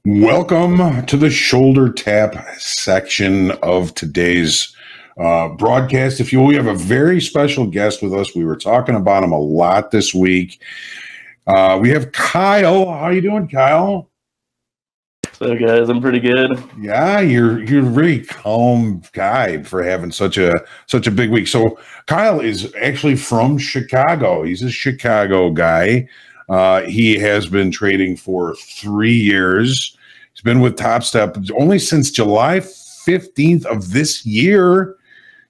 Welcome to the shoulder tap section of today's broadcast. If you will, we have a very special guest with us. We were talking about him a lot this week. We have Kyle. How you doing, Kyle? So guys, I'm pretty good. Yeah, you're a very calm guy for having such a big week. So Kyle is actually from Chicago. He's a Chicago guy. He has been trading for 3 years. He's been with Topstep only since July 15th of this year,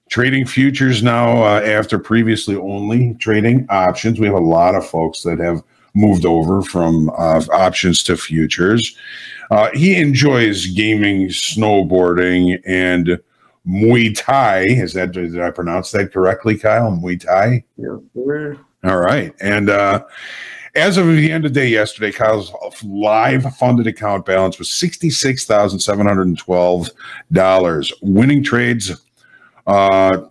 trading futures now after previously only trading options. We have a lot of folks that have moved over from options to futures. He enjoys gaming, snowboarding, and Muay Thai. Did I pronounce that correctly, Kyle? Muay Thai? Yeah, sure. All right. And as of the end of the day yesterday, Kyle's live funded account balance was $66,712. Winning trades of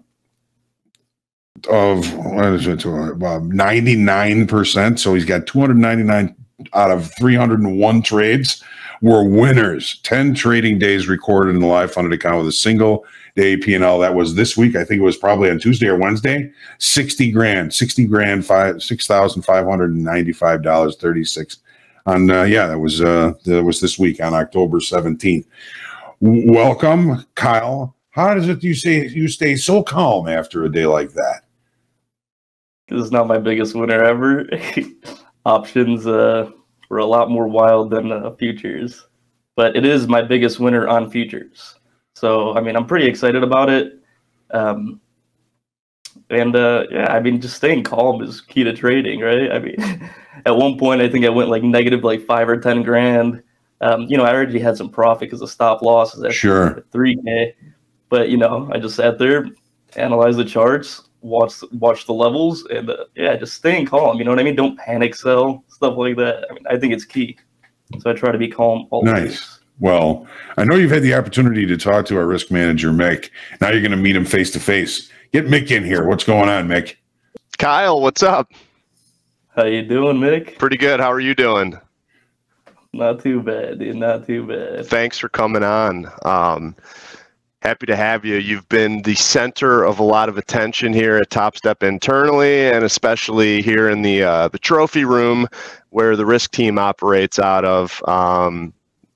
what is it? 99%. So he's got 299 out of 301 trades were winners. 10 trading days recorded in the live funded account with a single day P&L. That was this week. I think it was probably on Tuesday or Wednesday. 60 grand, $6,595.36 on that was this week on October 17th. Welcome, Kyle. How does it you stay so calm after a day like that? This is not my biggest winner ever. Options were a lot more wild than futures, but it is my biggest winner on futures. So, I mean, I'm pretty excited about it. Yeah, I mean, just staying calm is key to trading, right? I mean, at one point, I think I went like negative like 5 or 10 grand. I already had some profit because of stop losses at Sure. 3K. But, I just sat there, analyzed the charts, watch the levels, and just staying calm. You know what I mean? Don't panic sell, stuff like that. I mean, I think it's key. So I try to be calm always. Nice. Well, I know you've had the opportunity to talk to our risk manager, Mick. Now you're going to meet him face to face. Get Mick in here. What's going on, Mick? Kyle, what's up? How you doing, Mick? Pretty good. How are you doing? Not too bad, dude. Not too bad. Thanks for coming on. Happy to have you. You've been the center of a lot of attention here at Topstep internally, and especially here in the trophy room where the risk team operates out of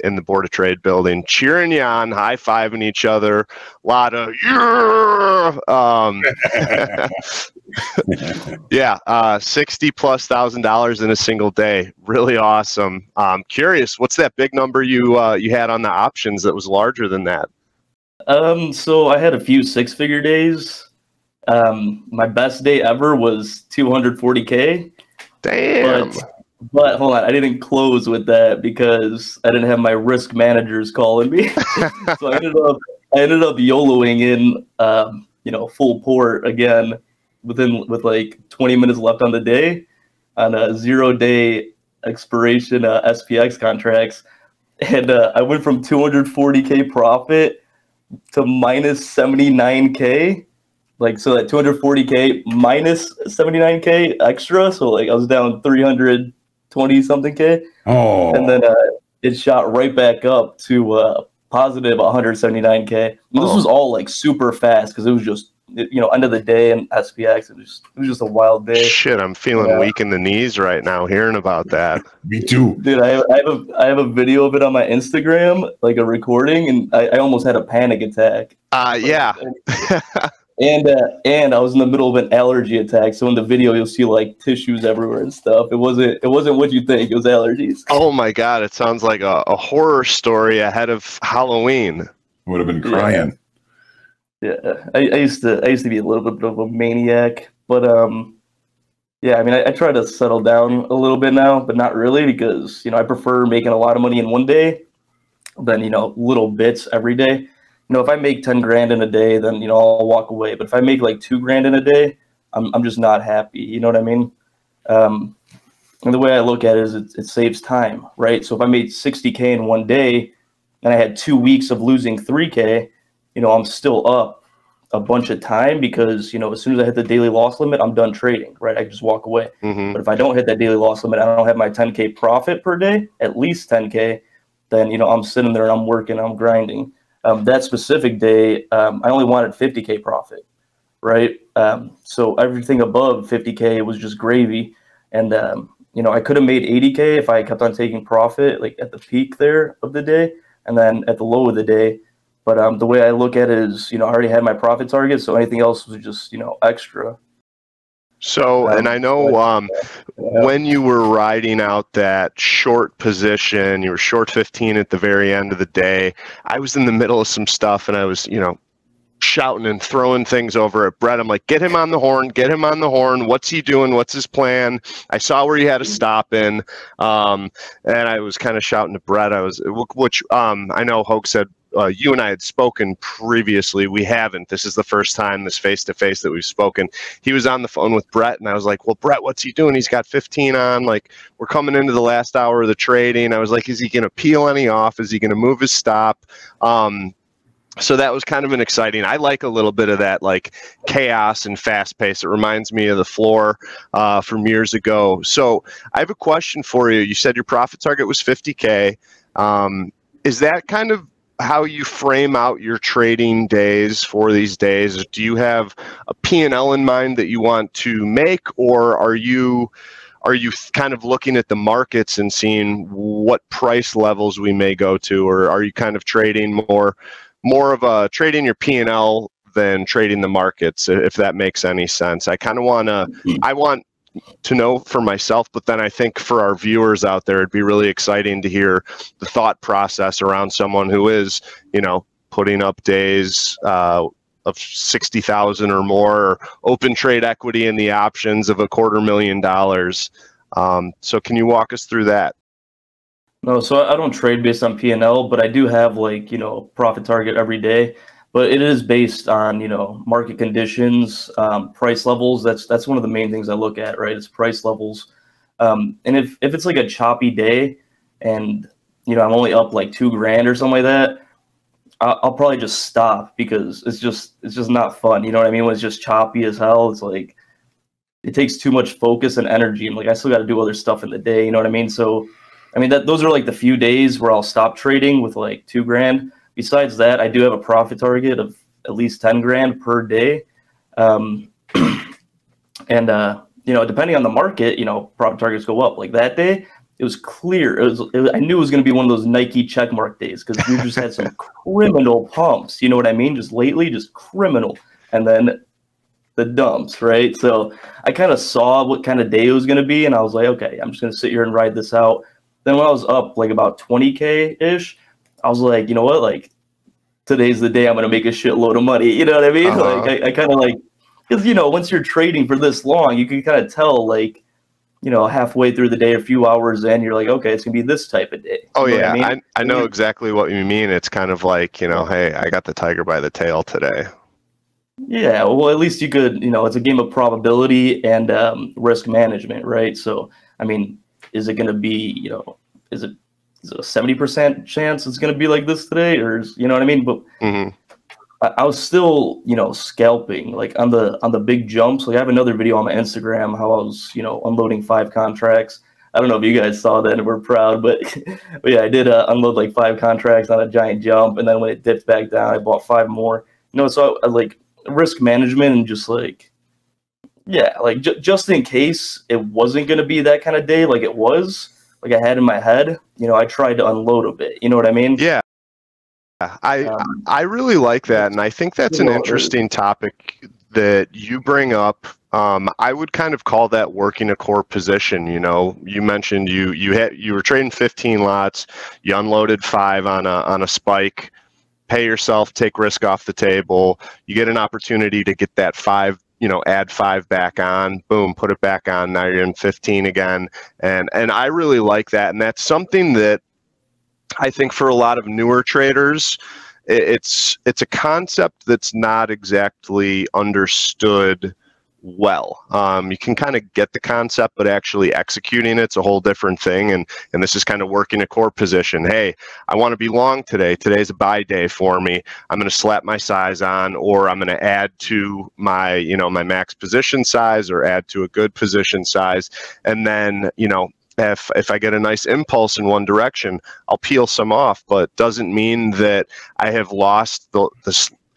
in the Board of Trade building, cheering you on, high-fiving each other, a lot of yeah, $60,000+ in a single day. Really awesome. Curious, what's that big number you had on the options that was larger than that? So I had a few 6-figure days. My best day ever was 240K. Damn. But hold on, I didn't close with that because I didn't have my risk managers calling me. So I ended up YOLOing in, full port again with like 20 minutes left on the day on a 0-day expiration SPX contracts, and I went from 240K profit to minus 79K. Like, so that 240K minus 79K extra. So like I was down 320 something K. Oh. And then it shot right back up to positive 179K. And this was all like super fast because it was just, end of the day and SPX. It was just a wild day. Shit, I'm feeling weak in the knees right now hearing about that. Me too. Dude, I have a video of it on my Instagram, like a recording, and I almost had a panic attack. Yeah. And I was in the middle of an allergy attack, so in the video you'll see like tissues everywhere and stuff. It wasn't what you think. It was allergies. Oh my God! It sounds like a horror story ahead of Halloween. Would have been crying. Yeah, I used to be a little bit of a maniac, but yeah, I mean I try to settle down a little bit now, but not really because I prefer making a lot of money in one day than little bits every day. If I make 10 grand in a day, then, I'll walk away. But if I make like 2 grand in a day, I'm just not happy. You know what I mean? And the way I look at it is it saves time, right? So if I made 60K in one day and I had 2 weeks of losing 3K, I'm still up a bunch of time because, as soon as I hit the daily loss limit, I'm done trading, right? I can just walk away. Mm-hmm. But if I don't hit that daily loss limit, I don't have my 10K profit per day, at least 10K, then, you know, I'm sitting there and I'm working, I'm grinding. That specific day, I only wanted 50K profit, right? So everything above 50K was just gravy. And, you know, I could have made 80K if I kept on taking profit, like at the peak there of the day, and then at the low of the day. But the way I look at it is, you know, I already had my profit target, so anything else was just, you know, extra. So, and I know when you were riding out that short position, you were short 15 at the very end of the day. I was in the middle of some stuff, and I was, you know, shouting and throwing things over at Brett. I'm like, get him on the horn, get him on the horn. What's he doing? What's his plan? I saw where he had to stop in. And I was kind of shouting to Brett. Which I know Hoke said, you and I had spoken previously. We haven't. This is the first time, this face-to-face, that we've spoken. He was on the phone with Brett, and I was like, well, Brett, what's he doing? He's got 15 on. Like, we're coming into the last hour of the trading. I was like, is he going to peel any off? Is he going to move his stop? So that was kind of an exciting. I like a little bit of that, like, chaos and fast pace. It reminds me of the floor from years ago. So I have a question for you. You said your profit target was 50K. Is that kind of how you frame out your trading days for these days? Do you have a P&L in mind that you want to make, or are you kind of looking at the markets and seeing what price levels we may go to, or are you kind of trading more of a trading your P&L than trading the markets, if that makes any sense? I kind of want to know for myself, but then I think for our viewers out there, it'd be really exciting to hear the thought process around someone who is, you know, putting up days of 60,000 or more, or open trade equity in the options of $250,000. So can you walk us through that? No, so I don't trade based on P&L, but I do have, like, you know, profit target every day. But it is based on, you know, market conditions, price levels. That's one of the main things I look at, right? It's price levels. And if it's like a choppy day, and, you know, I'm only up like $2,000 or something like that, I'll probably just stop, because it's just not fun. You know what I mean? When it's just choppy as hell, it's like it takes too much focus and energy, and like I still got to do other stuff in the day. You know what I mean? So, I mean, those are like the few days where I'll stop trading with like $2,000. Besides that, I do have a profit target of at least $10,000 per day. And, you know, depending on the market, you know, profit targets go up. Like that day, it was clear. I knew it was going to be one of those Nike checkmark days, because we just had some criminal pumps. You know what I mean? Just lately, just criminal. And then the dumps, right? So I kind of saw what kind of day it was going to be, and I was like, okay, I'm just going to sit here and ride this out. Then when I was up like about 20K-ish, I was like, you know what, like, today's the day I'm going to make a shitload of money. You know what I mean? Like, I kind of like, because, you know, once you're trading for this long, you can kind of tell, like, you know, halfway through the day, a few hours in, you're like, okay, it's going to be this type of day. Oh, you know yeah. what I mean? I know exactly what you mean. It's kind of like, you know, hey, I got the tiger by the tail today. Yeah, well, at least you could, you know, it's a game of probability and risk management, right? So, I mean, is it going to be, you know, is it a 70% chance it's going to be like this today, or you know what I mean? But I was still, you know, scalping like on the big jumps. Like I have another video on my Instagram how I was, you know, unloading 5 contracts. I don't know if you guys saw that and we're proud, but yeah, I did unload like 5 contracts on a giant jump, and then when it dipped back down, I bought 5 more. You know, so I like risk management and just like, yeah, like just in case it wasn't going to be that kind of day, like it was. Like I had in my head, you know, I tried to unload a bit. You know what I mean? Yeah. I really like that, and I think that's an interesting topic that you bring up. I would kind of call that working a core position. You know, you mentioned you were trading 15 lots, you unloaded 5 on a spike, pay yourself, take risk off the table. You get an opportunity to get that 5. You know, add 5 back on, boom, put it back on. Now you're in 15 again. And I really like that. And that's something that I think for a lot of newer traders, it's a concept that's not exactly understood well. You can kind of get the concept, but actually executing it's a whole different thing. And this is kind of working a core position. Hey, I want to be long today. Today's a buy day for me. I'm going to slap my size on, or I'm going to add to my, you know, my max position size, or add to a good position size. And then, you know, if I get a nice impulse in one direction, I'll peel some off, but doesn't mean that I have lost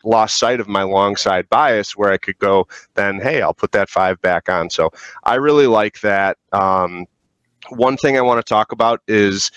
lost sight of my long side bias where I could go then, hey, I'll put that 5 back on. So I really like that. One thing I want to talk about is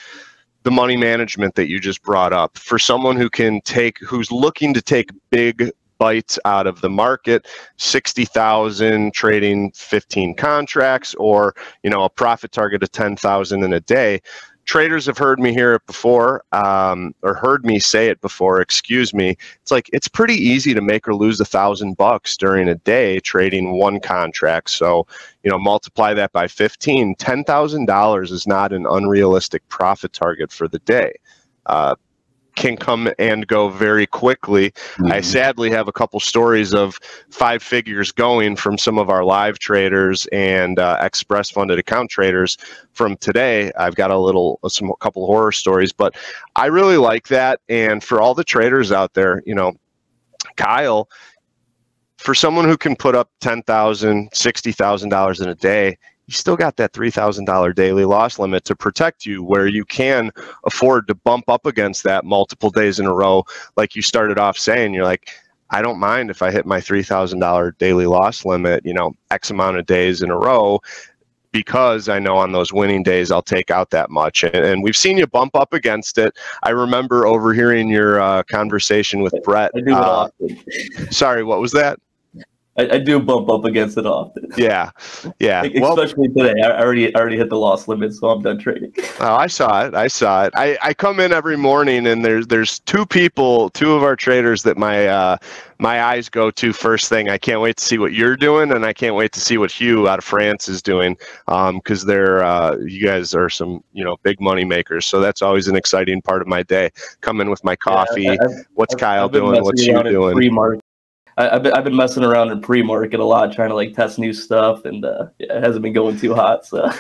the money management that you just brought up. For someone who's looking to take big bites out of the market, 60,000 trading 15 contracts, or a profit target of 10,000 in a day. Traders have heard me hear it before, or heard me say it before, excuse me. It's like, it's pretty easy to make or lose $1,000 during a day trading one contract. So, multiply that by 15, $10,000 is not an unrealistic profit target for the day. Can come and go very quickly. I sadly have a couple stories of 5 figures going from some of our live traders and express funded account traders from today. I've got a couple horror stories, but I really like that. And for all the traders out there, Kyle, for someone who can put up $10,000, $60,000 in a day, you still got that $3,000 daily loss limit to protect you, where you can afford to bump up against that multiple days in a row. Like you started off saying, you're like, I don't mind if I hit my $3,000 daily loss limit, X amount of days in a row, because I know on those winning days I'll take out that much. And we've seen you bump up against it. I remember overhearing your conversation with Brett. I do it often. Sorry, what was that? I do bump up against it often. Yeah. Especially today. I already hit the loss limit, so I'm done trading. Oh, I saw it. I come in every morning, and there's two of our traders that my eyes go to first thing. I can't wait to see what you're doing, and I can't wait to see what Hugh out of France is doing, because you guys are some big money makers. So that's always an exciting part of my day. Come in with my coffee. What's Kyle doing? What's Hugh doing? I've been messing around in pre-market a lot, trying to test new stuff, and it hasn't been going too hot. So,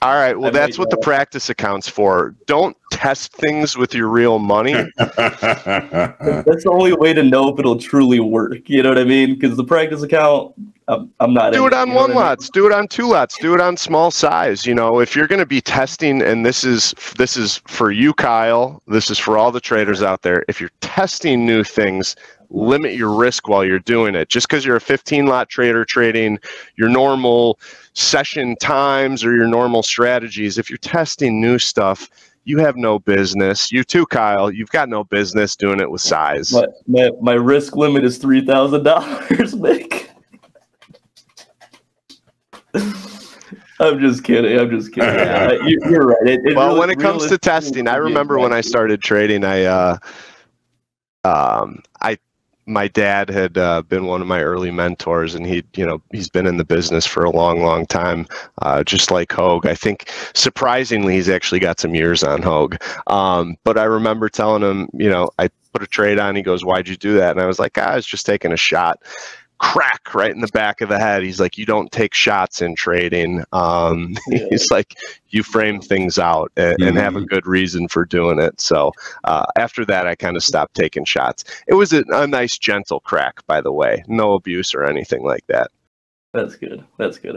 all right, well, that's what the practice account's for. Don't test things with your real money. That's the only way to know if it'll truly work. You know what I mean? Because the practice account, I'm not. Do it on one lots. Do it on 2 lots. Do it on small size. If you're going to be testing, and this is for you, Kyle. This is for all the traders out there. If you're testing new things, limit your risk while you're doing it. Just because you're a 15-lot trader trading your normal session times or your normal strategies, if you're testing new stuff, you have no business. You too, Kyle. You've got no business doing it with size. My risk limit is $3,000, Nick. I'm just kidding. Yeah. You're right. When it comes to testing, I remember when I started trading, my dad had been one of my early mentors, and he's been in the business for a long, long time, just like Hogue. I think surprisingly, he's actually got some years on Hogue. But I remember telling him, I put a trade on. He goes, "Why'd you do that?" And I was like, "I was just taking a shot." Crack right in the back of the head. He's like, "You don't take shots in trading." He's like, "You frame things out and have a good reason for doing it." So after that, I kind of stopped taking shots. It was a nice, gentle crack, by the way. No abuse or anything like that. That's good.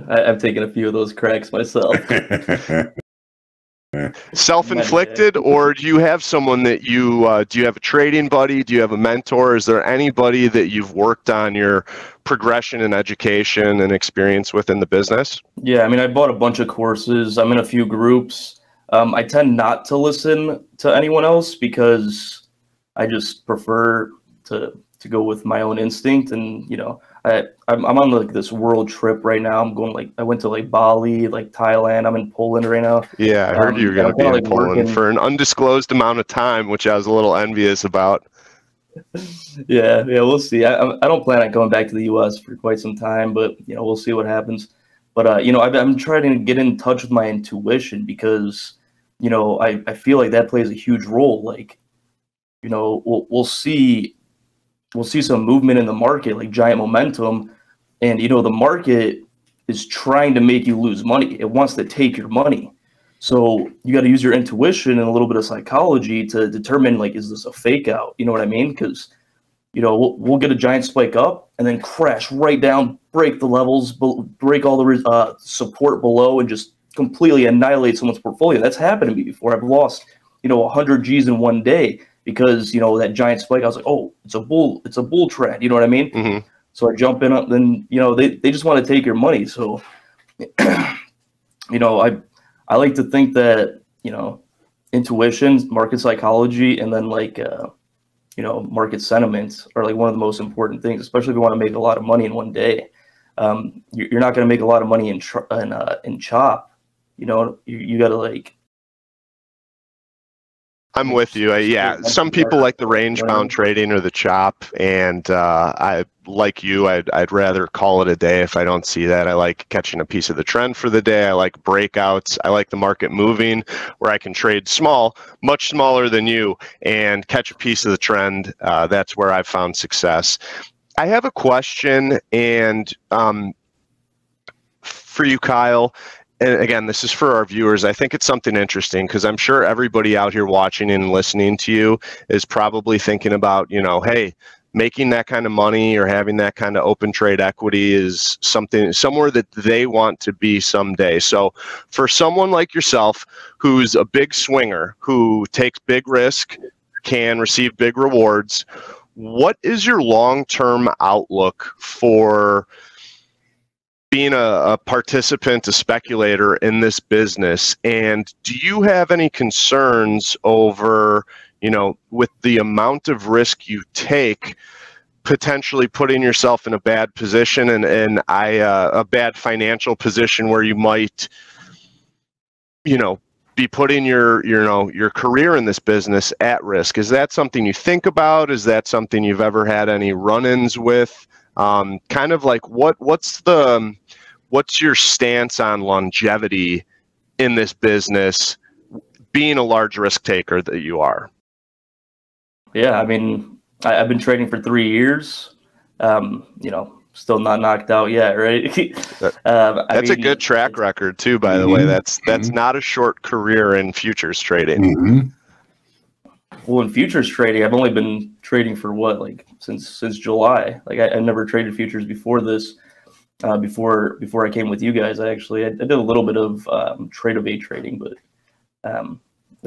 I've taken a few of those cracks myself. Self-inflicted, or do you have someone that do you have a trading buddy? Do you have a mentor? Is there anybody that you've worked on your progression and education and experience within the business? Yeah, I bought a bunch of courses. I'm in a few groups. I tend not to listen to anyone else because I just prefer to go with my own instinct. And I'm on this world trip right now. I'm going I went to Bali, Thailand. I'm in Poland right now. Yeah, I heard you were going to be in Poland for an undisclosed amount of time, which I was a little envious about. Yeah, we'll see. I don't plan on going back to the U.S. for quite some time, but we'll see what happens. But I'm trying to get in touch with my intuition because I feel like that plays a huge role. We'll see some movement in the market, giant momentum, and the market is trying to make you lose money. It wants to take your money. So you got to use your intuition and a little bit of psychology to determine, is this a fake out? You know what I mean? Because, we'll get a giant spike up and then crash right down, break the levels, break all the support below, and just completely annihilate someone's portfolio. That's happened to me before. I've lost, 100 G's in one day because, that giant spike. I was like, oh, it's a bull trend. You know what I mean? Mm-hmm. So I jump in, then, they just want to take your money. So, I like to think that, intuition, market psychology, and then market sentiment are like one of the most important things, especially if you want to make a lot of money in one day. You're not going to make a lot of money in chop. You got to I'm with you. Yeah, some people like the range bound trading or the chop, and I like you. I'd rather call it a day if I don't see that. I like catching a piece of the trend for the day. I like breakouts. I like the market moving, where I can trade small, much smaller than you, and catch a piece of the trend. That's where I've found success. I have a question, and for you, Kyle. And again, this is for our viewers. I think it's something interesting because I'm sure everybody out here watching and listening to you is probably thinking about, hey, making that kind of money or having that kind of open trade equity is somewhere that they want to be someday. So for someone like yourself, who's a big swinger, who takes big risk, can receive big rewards, what is your long-term outlook for being a participant, a speculator in this business? And do you have any concerns over, with the amount of risk you take, potentially putting yourself in a bad position and a bad financial position where you might, be putting your career in this business at risk? Is that something you think about? Is that something you've ever had any run-ins with? Kind of like what's your stance on longevity in this business, being a large risk taker that you are? Yeah, I mean, I've been trading for 3 years. Still not knocked out yet, right? That's a good track record too, by the way. That's not a short career in futures trading. Well, in futures trading, I've only been trading for since July. I never traded futures before this. Before I came with you guys, I did a little bit of trade of eight trading, but I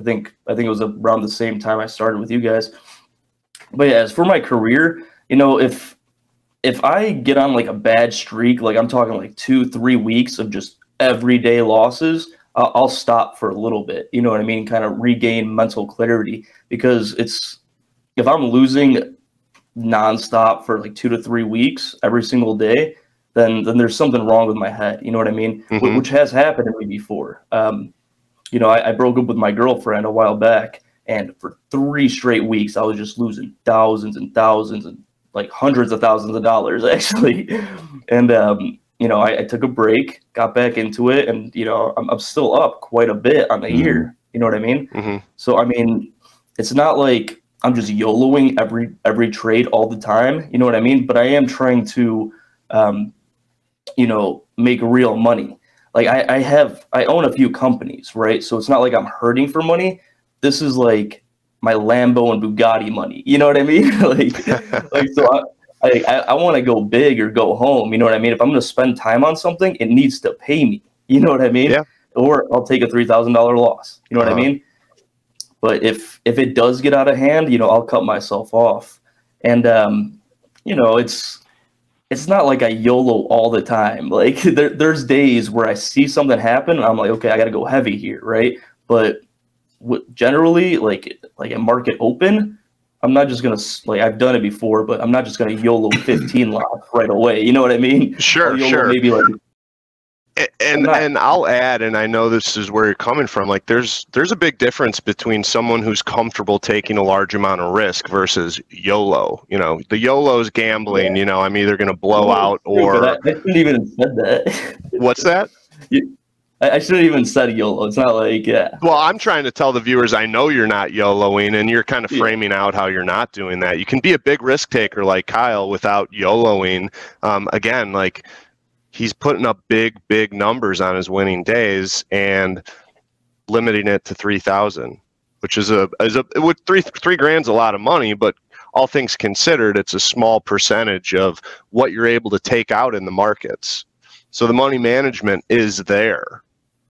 think it was around the same time I started with you guys. But yeah, as for my career, if I get on a bad streak, I'm talking 2-3 weeks of just everyday losses, I'll stop for a little bit. You know what I mean? Kind of regain mental clarity, because if I'm losing nonstop for 2 to 3 weeks every single day, then there's something wrong with my head. You know what I mean? Mm-hmm. Which has happened to me before. I broke up with my girlfriend a while back, and for 3 straight weeks, I was just losing thousands and thousands and hundreds of thousands of dollars, actually. And, I took a break, got back into it, and, I'm still up quite a bit on the year. You know what I mean? Mm-hmm. So, I mean, it's not like I'm just YOLOing every trade all the time. You know what I mean? But I am trying to, make real money. I own a few companies, right? So it's not like I'm hurting for money. This is my Lambo and Bugatti money. You know what I mean? So I want to go big or go home. You know what I mean? If I'm going to spend time on something, it needs to pay me. You know what I mean? Yeah. Or I'll take a $3,000 loss. You know what I mean? But if it does get out of hand, I'll cut myself off. And it's not like I YOLO all the time. There's days where I see something happen, and I'm like, okay, I got to go heavy here, right? But generally, a market open, I'm not just gonna I've done it before, but I'm not just gonna YOLO 15 lots right away. You know what I mean? Sure. Maybe and I'll add, and I know this is where you're coming from. There's a big difference between someone who's comfortable taking a large amount of risk versus YOLO. The YOLO is gambling. Yeah. I'm either going to blow out or. I shouldn't even have said that. What's that? I shouldn't even said YOLO. It's not yeah. Well, I'm trying to tell the viewers, I know you're not YOLOing, and you're kind of framing out how you're not doing that. You can be a big risk taker like Kyle without YOLOing. Again, he's putting up big numbers on his winning days and limiting it to 3,000, which is with three grand's a lot of money, but all things considered, it's a small percentage of what you're able to take out in the markets. So the money management is there.